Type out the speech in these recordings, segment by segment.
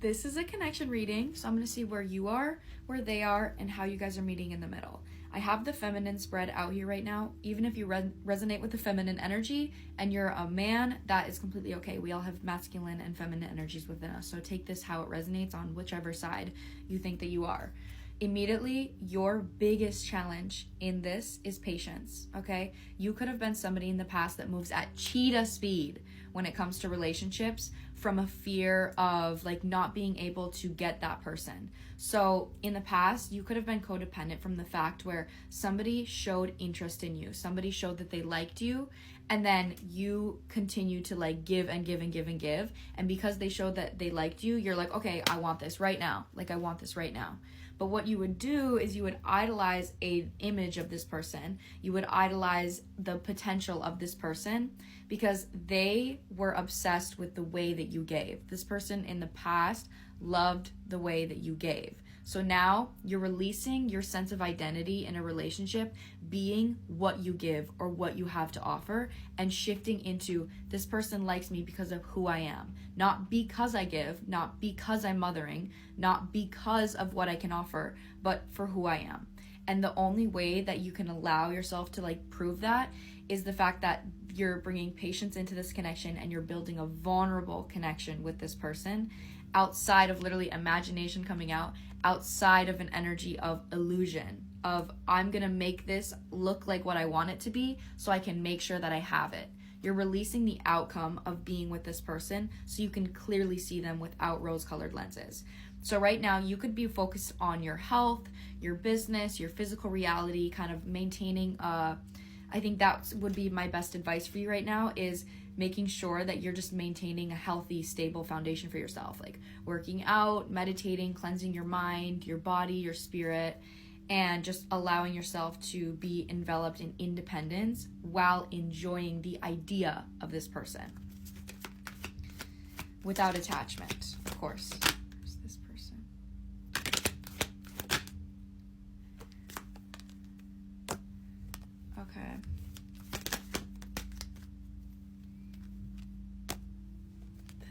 this is a connection reading, so I'm going to see where you are, where they are, and how you guys are meeting in the middle. I have the feminine spread out here right now. Even if you resonate with the feminine energy and you're a man, that is completely okay. We all have masculine and feminine energies within us, so take this how it resonates on whichever side you think that you are. Immediately, your biggest challenge in this is patience, okay? You could have been somebody in the past that moves at cheetah speed when it comes to relationships from a fear of like not being able to get that person. So in the past, you could have been codependent from the fact where somebody showed interest in you, somebody showed that they liked you, and then you continue to like give and give and give and give. And because they showed that they liked you, you're like, okay, I want this right now. Like, I want this right now. But what you would do is you would idolize an image of this person. You would idolize the potential of this person because they were obsessed with the way that you gave. This person in the past loved the way that you gave. So now you're releasing your sense of identity in a relationship being what you give or what you have to offer, and shifting into this person likes me because of who I am. Not because I give, not because I'm mothering, not because of what I can offer, but for who I am. And the only way that you can allow yourself to like prove that is the fact that you're bringing patience into this connection and you're building a vulnerable connection with this person outside of literally imagination coming out, outside of an energy of illusion, of I'm gonna make this look like what I want it to be so I can make sure that I have it. You're releasing the outcome of being with this person so you can clearly see them without rose-colored lenses. So right now you could be focused on your health, your business, your physical reality, kind of maintaining, I think that would be my best advice for you right now, is making sure that you're just maintaining a healthy, stable foundation for yourself, like working out, meditating, cleansing your mind, your body, your spirit, and just allowing yourself to be enveloped in independence while enjoying the idea of this person without attachment, of course. Who's this person? Okay.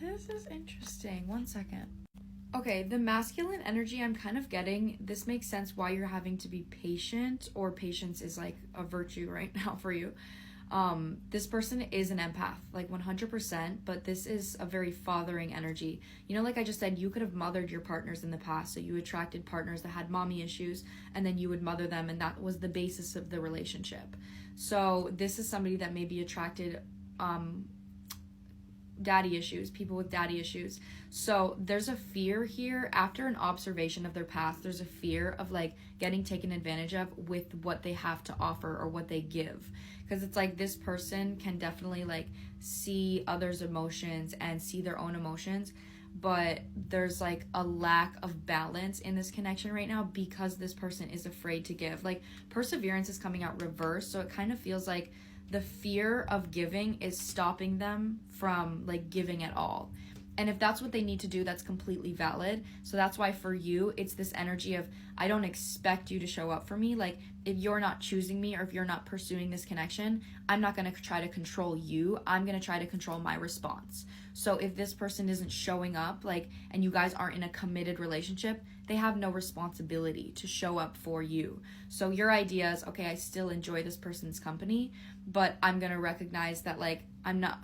This is interesting. One second. Okay, the masculine energy I'm kind of getting, this makes sense why you're having to be patient, or patience is like a virtue right now for you. This person is an empath, like 100%, but this is a very fathering energy. You know, like I just said, you could have mothered your partners in the past, so you attracted partners that had mommy issues, and then you would mother them, and that was the basis of the relationship. So this is somebody that maybe attracted daddy issues, people with daddy issues. So there's a fear here after an observation of their past. There's a fear of like getting taken advantage of with what they have to offer or what they give, because it's like this person can definitely like see others' emotions and see their own emotions, but there's like a lack of balance in this connection right now because this person is afraid to give. Like perseverance is coming out reverse, so it kind of feels like the fear of giving is stopping them from like giving at all. And if that's what they need to do, that's completely valid. So that's why for you, it's this energy of, I don't expect you to show up for me. Like if you're not choosing me or if you're not pursuing this connection, I'm not going to try to control you. I'm going to try to control my response. So if this person isn't showing up, like, and you guys aren't in a committed relationship, they have no responsibility to show up for you. So your idea is, okay, I still enjoy this person's company, but I'm going to recognize that like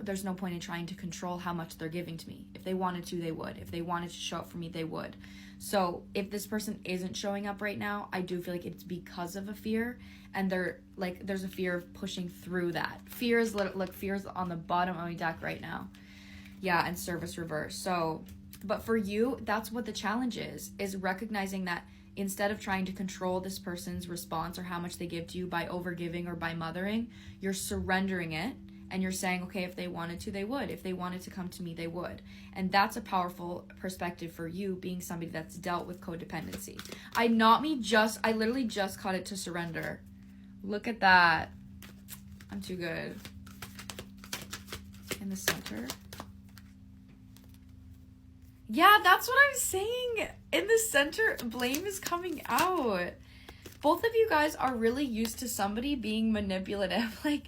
there's no point in trying to control how much they're giving to me. If they wanted to, they would. If they wanted to show up for me, they would. So if this person isn't showing up right now, I do feel like it's because of a fear, and there's a fear of pushing through that. Fear is on the bottom of my deck right now. Yeah, and service reverse. So, but for you, that's what the challenge is recognizing that instead of trying to control this person's response or how much they give to you by overgiving or by mothering, you're surrendering it. And you're saying, okay, if they wanted to, they would. If they wanted to come to me, they would. And that's a powerful perspective for you, being somebody that's dealt with codependency. I literally just caught it to surrender. Look at that. I'm too good. In the center. Yeah, that's what I'm saying. In the center, blame is coming out. Both of you guys are really used to somebody being manipulative. Like,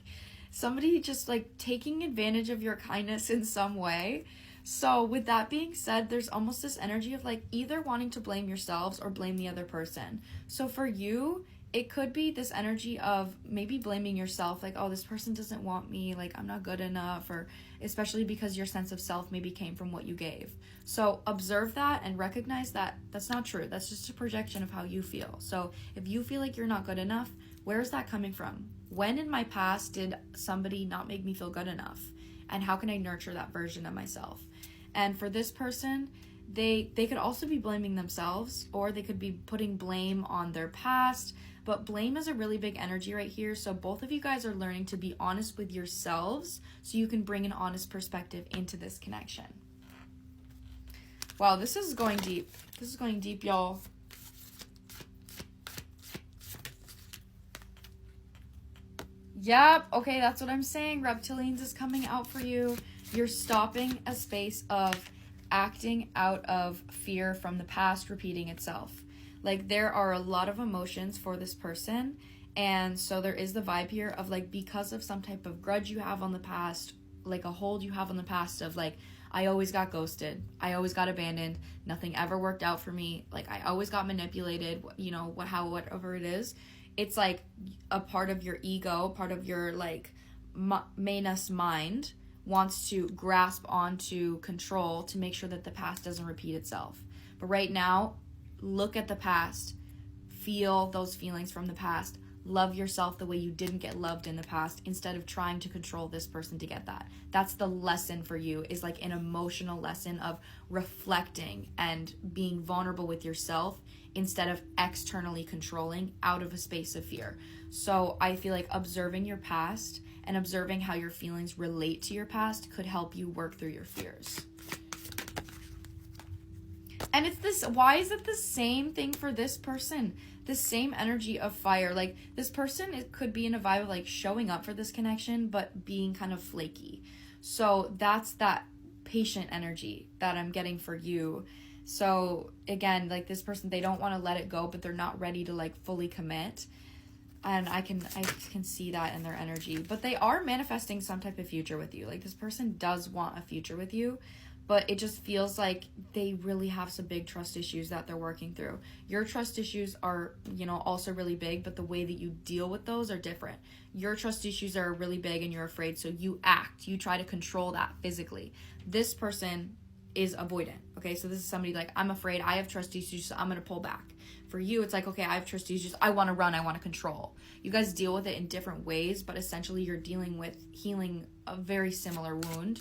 somebody just like taking advantage of your kindness in some way, So with that being said, there's almost this energy of like either wanting to blame yourselves or blame the other person. So for you, it could be this energy of maybe blaming yourself, like, oh, this person doesn't want me, like, I'm not good enough, or especially because your sense of self maybe came from what you gave. So observe that and recognize that that's not true. That's just a projection of how you feel. So if you feel like you're not good enough, where is that coming from? When in my past did somebody not make me feel good enough? And how can I nurture that version of myself? And for this person, they could also be blaming themselves, or they could be putting blame on their past. But blame is a really big energy right here. So both of you guys are learning to be honest with yourselves so you can bring an honest perspective into this connection. Wow, this is going deep. This is going deep, y'all. Yep, okay, that's what I'm saying. Reptilians is coming out for you. You're stopping a space of acting out of fear from the past repeating itself. Like, there are a lot of emotions for this person, and so there is the vibe here of, like, because of some type of grudge you have on the past, like a hold you have on the past of, like, I always got ghosted, I always got abandoned, nothing ever worked out for me, like, I always got manipulated, you know, whatever it is. It's, like, a part of your ego, part of your, like, Manus mind wants to grasp onto control to make sure that the past doesn't repeat itself. But right now, look at the past, feel those feelings from the past, love yourself the way you didn't get loved in the past instead of trying to control this person to get that. That's the lesson for you, is like an emotional lesson of reflecting and being vulnerable with yourself instead of externally controlling out of a space of fear. So I feel like observing your past and observing how your feelings relate to your past could help you work through your fears. And it's this, why is it the same thing for this person? The same energy of fire. Like, this person, it could be in a vibe of like showing up for this connection, but being kind of flaky. So that's that patient energy that I'm getting for you. So again, like, this person, they don't want to let it go, but they're not ready to like fully commit. And I can see that in their energy. But they are manifesting some type of future with you. Like, this person does want a future with you. But it just feels like they really have some big trust issues that they're working through. Your trust issues are, you know, also really big, but the way that you deal with those are different. Your trust issues are really big and you're afraid, so you act. You try to control that physically. This person is avoidant, okay? So this is somebody like, I'm afraid, I have trust issues, so I'm going to pull back. For you, it's like, okay, I have trust issues, I want to run, I want to control. You guys deal with it in different ways, but essentially you're dealing with healing a very similar wound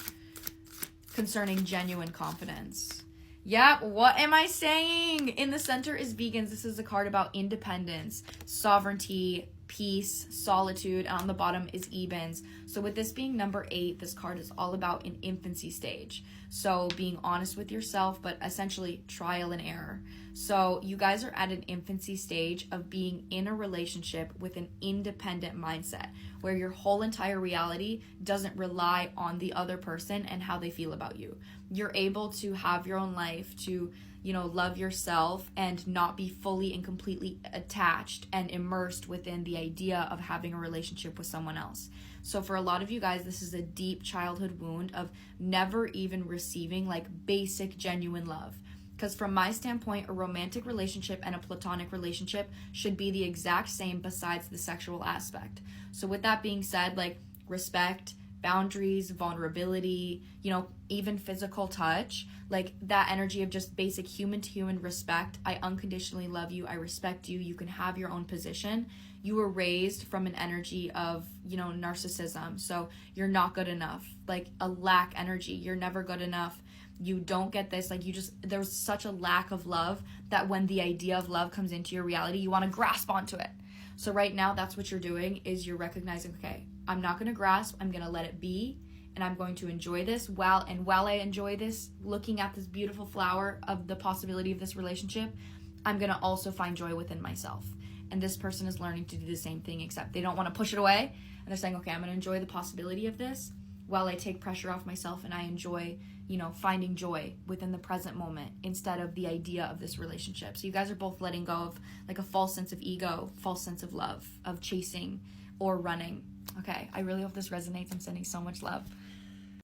concerning genuine confidence. Yeah, what am I saying? In the center is vegans. This is a card about independence, sovereignty, peace, solitude, and on the bottom is Ebens. So with this being number 8, this card is all about an infancy stage. So being honest with yourself, but essentially trial and error. So you guys are at an infancy stage of being in a relationship with an independent mindset, where your whole entire reality doesn't rely on the other person and how they feel about you. You're able to have your own life, to, you know, love yourself and not be fully and completely attached and immersed within the idea of having a relationship with someone else. So for a lot of you guys, this is a deep childhood wound of never even receiving like basic genuine love. Because from my standpoint, a romantic relationship and a platonic relationship should be the exact same besides the sexual aspect. So with that being said, like, respect, boundaries, vulnerability, you know, even physical touch, like that energy of just basic human to human respect. I unconditionally love you. I respect you. You can have your own position. You were raised from an energy of, you know, narcissism. So you're not good enough, like a lack energy. You're never good enough. You don't get this, like, you just, there's such a lack of love that when the idea of love comes into your reality, you want to grasp onto it. So right now, that's what you're doing, is you're recognizing, okay, I'm not going to grasp, I'm going to let it be, and I'm going to enjoy this. While I enjoy this, looking at this beautiful flower of the possibility of this relationship, I'm going to also find joy within myself. And this person is learning to do the same thing, except they don't want to push it away, and they're saying, okay, I'm going to enjoy the possibility of this while I take pressure off myself and I enjoy, you know, finding joy within the present moment instead of the idea of this relationship. So you guys are both letting go of like a false sense of ego, false sense of love, of chasing or running. Okay, I really hope this resonates. I'm sending so much love.